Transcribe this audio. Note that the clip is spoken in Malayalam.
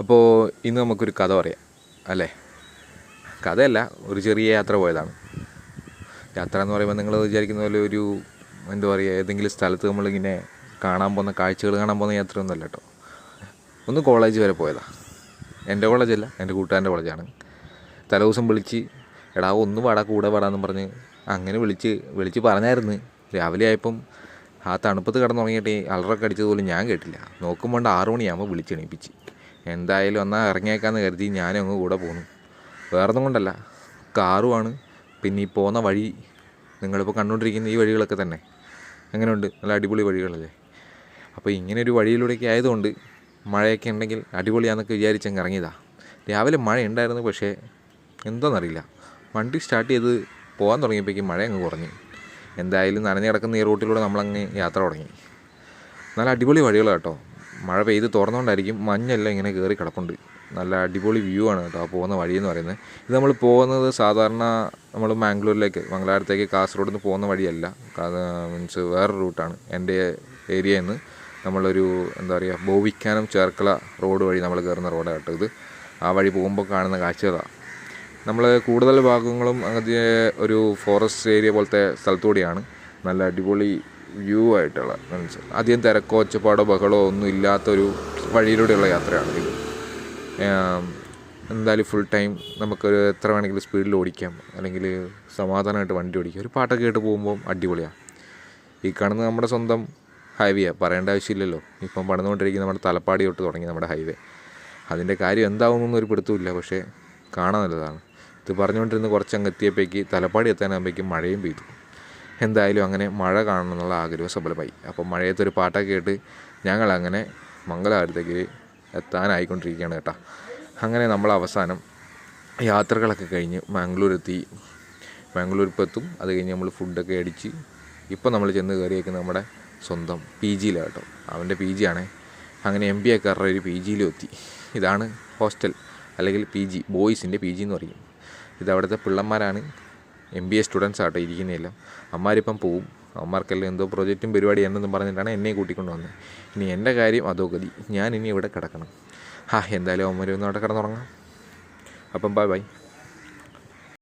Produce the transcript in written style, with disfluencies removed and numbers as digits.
അപ്പോൾ ഇന്ന് നമുക്കൊരു കഥ പറയാം അല്ലേ? കഥയല്ല, ഒരു ചെറിയ യാത്ര പോയതാണ്. യാത്ര എന്ന് പറയുമ്പോൾ നിങ്ങൾ വിചാരിക്കുന്ന പോലെ ഒരു എന്താ പറയുക, ഏതെങ്കിലും സ്ഥലത്ത് നമ്മളിങ്ങനെ കാണാൻ പോകുന്ന കാഴ്ചകൾ കാണാൻ പോകുന്ന യാത്രയൊന്നുമല്ല കേട്ടോ. ഒന്ന് കോളേജ് വരെ പോയതാണ്. എൻ്റെ കോളേജല്ല, എൻ്റെ കൂട്ടുകാരൻ്റെ കോളേജാണ്. തലേദിവസം വിളിച്ച് എടാ ഒന്ന് പാടാ കൂടെ പാടാന്ന് പറഞ്ഞ് അങ്ങനെ വിളിച്ച് പറഞ്ഞായിരുന്നു. രാവിലെ ആയപ്പം ആ തണുപ്പത്ത് കിടന്നുറങ്ങിയിട്ട് അലറൊക്കെ അടിച്ചതുപോലും ഞാൻ കേട്ടില്ല. നോക്കുമ്പോൾ 6 മണിയാകുമ്പോൾ വിളിച്ചെണീപ്പിച്ച്. എന്തായാലും എന്നാൽ ഇറങ്ങിയേക്കാന്ന് കരുതി ഞാനും അങ്ങ് കൂടെ പോന്നു. വേറൊന്നും കൊണ്ടല്ല, കാറുമാണ്. പിന്നെ ഈ പോകുന്ന വഴി, നിങ്ങളിപ്പോൾ കണ്ടുകൊണ്ടിരിക്കുന്ന ഈ വഴികളൊക്കെ തന്നെ എങ്ങനെയുണ്ട്? നല്ല അടിപൊളി വഴികളല്ലേ? അപ്പോൾ ഇങ്ങനെ ഒരു വഴിയിലൂടെയൊക്കെ ആയതുകൊണ്ട് മഴയൊക്കെ ഉണ്ടെങ്കിൽ അടിപൊളിയാണെന്നൊക്കെ വിചാരിച്ചങ്ങ് ഇറങ്ങിയതാണ്. രാവിലെ മഴ ഉണ്ടായിരുന്നു, പക്ഷേ എന്തോന്നറിയില്ല, വണ്ടി സ്റ്റാർട്ട് ചെയ്ത് പോകാൻ തുടങ്ങിയപ്പോഴേക്കും മഴ അങ്ങ് കുറഞ്ഞു. എന്തായാലും നനഞ്ഞു കിടക്കുന്ന ഈ റൂട്ടിലൂടെ നമ്മളങ്ങ് യാത്ര തുടങ്ങി. നല്ല അടിപൊളി വഴികളാണ് കേട്ടോ. മഴ പെയ്ത് തുറന്നുകൊണ്ടായിരിക്കും മഞ്ഞെല്ലാം ഇങ്ങനെ കയറി കിടപ്പുണ്ട്. നല്ല അടിപൊളി വ്യൂ ആണ് കേട്ടോ ആ പോകുന്ന വഴിയെന്ന് പറയുന്നത്. ഇത് നമ്മൾ പോകുന്നത് സാധാരണ നമ്മൾ മംഗലാപുരത്തേക്ക് കാസർഗോഡ് നിന്ന് പോകുന്ന വഴിയല്ല. മീൻസ് വേറൊരു റൂട്ടാണ്. എൻ്റെ ഏരിയയിൽ നിന്ന് നമ്മളൊരു എന്താ പറയുക, ബോവിക്കാനം ചേർക്കള റോഡ് വഴി നമ്മൾ കയറുന്ന റോഡാണ് കേട്ടോ ഇത്. ആ വഴി പോകുമ്പോൾ കാണുന്ന കാഴ്ചകളാണ്. നമ്മൾ കൂടുതൽ ഭാഗങ്ങളും അങ്ങനത്തെ ഒരു ഫോറസ്റ്റ് ഏരിയ പോലത്തെ സ്ഥലത്തുകൂടിയാണ്. നല്ല അടിപൊളി വ്യൂ ആയിട്ടുള്ള, മീൻസ് അധികം തിരക്കോ ഒച്ചപ്പാടോ ബഹളോ ഒന്നും ഇല്ലാത്തൊരു വഴിയിലൂടെയുള്ള യാത്രയാണ് ഇത്. എന്തായാലും ഫുൾ ടൈം നമുക്കൊരു എത്ര വേണമെങ്കിലും സ്പീഡിൽ ഓടിക്കാം, അല്ലെങ്കിൽ സമാധാനമായിട്ട് വണ്ടി ഓടിക്കാം. ഒരു പാട്ടൊക്കെ കേട്ട് പോകുമ്പോൾ അടിപൊളിയാണ്. ഈ കാണുന്ന നമ്മുടെ സ്വന്തം ഹൈവേയാണ്, പറയേണ്ട ആവശ്യമില്ലല്ലോ. ഇപ്പം പണിതുകൊണ്ടിരിക്കുന്ന നമ്മുടെ തലപ്പാടി തൊട്ട് തുടങ്ങി നമ്മുടെ ഹൈവേ. അതിൻ്റെ കാര്യം എന്താവുമെന്നൊന്നും ഒരു പിടുത്തമില്ല, പക്ഷേ കാണാൻ നല്ലതാണ്. ഇത് പറഞ്ഞുകൊണ്ടിരുന്ന് കുറച്ചങ്ങ് എത്തിയപ്പോഴേക്ക് തലപ്പാടി എത്താനാകുമ്പോഴേക്കും മഴയും പെയ്തു. എന്തായാലും അങ്ങനെ മഴ കാണണം എന്നുള്ള ആഗ്രഹം സഫലമായി. അപ്പം മഴയത്തൊരു പാട്ടൊക്കെ കേട്ട് ഞങ്ങളങ്ങനെ മംഗലാപുരത്തേക്ക് എത്താനായിക്കൊണ്ടിരിക്കുകയാണ് കേട്ടോ. അങ്ങനെ നമ്മൾ അവസാനം യാത്രകളൊക്കെ കഴിഞ്ഞ് മാംഗ്ലൂരെത്തി. മാംഗ്ലൂരിപ്പോൾ എത്തും. അത് കഴിഞ്ഞ് നമ്മൾ ഫുഡൊക്കെ അടിച്ച് ഇപ്പോൾ നമ്മൾ ചെന്ന് കയറിയേക്കുന്നത് നമ്മുടെ സ്വന്തം PGയിലാണ് കേട്ടോ. അവൻ്റെ PG ആണേ. അങ്ങനെ MBAക്കാരുടെ ഒരു PGയിലും എത്തി. ഇതാണ് ഹോസ്റ്റൽ, അല്ലെങ്കിൽ PG, ബോയ്സിൻ്റെ PG എന്ന് പറയും. ഇതവിടുത്തെ പിള്ളന്മാരാണ്, MBA സ്റ്റുഡൻസ് ആട്ടോ ഇരിക്കുന്നതെല്ലാം. അമ്മമാരിപ്പം പോവും. അമ്മമാർക്കെല്ലാം എന്തോ പ്രൊജക്റ്റും പരിപാടിയാണെന്നും പറഞ്ഞിട്ടാണ് എന്നെ കൂട്ടിക്കൊണ്ട് വന്നത്. ഇനി എൻ്റെ കാര്യം അതോ ഗതി, ഞാൻ ഇനി ഇവിടെ കിടക്കണം. എന്തായാലും അമ്മമാർ ഒന്ന് അവിടെ കിടന്നുറങ്ങാം. അപ്പം ബൈ.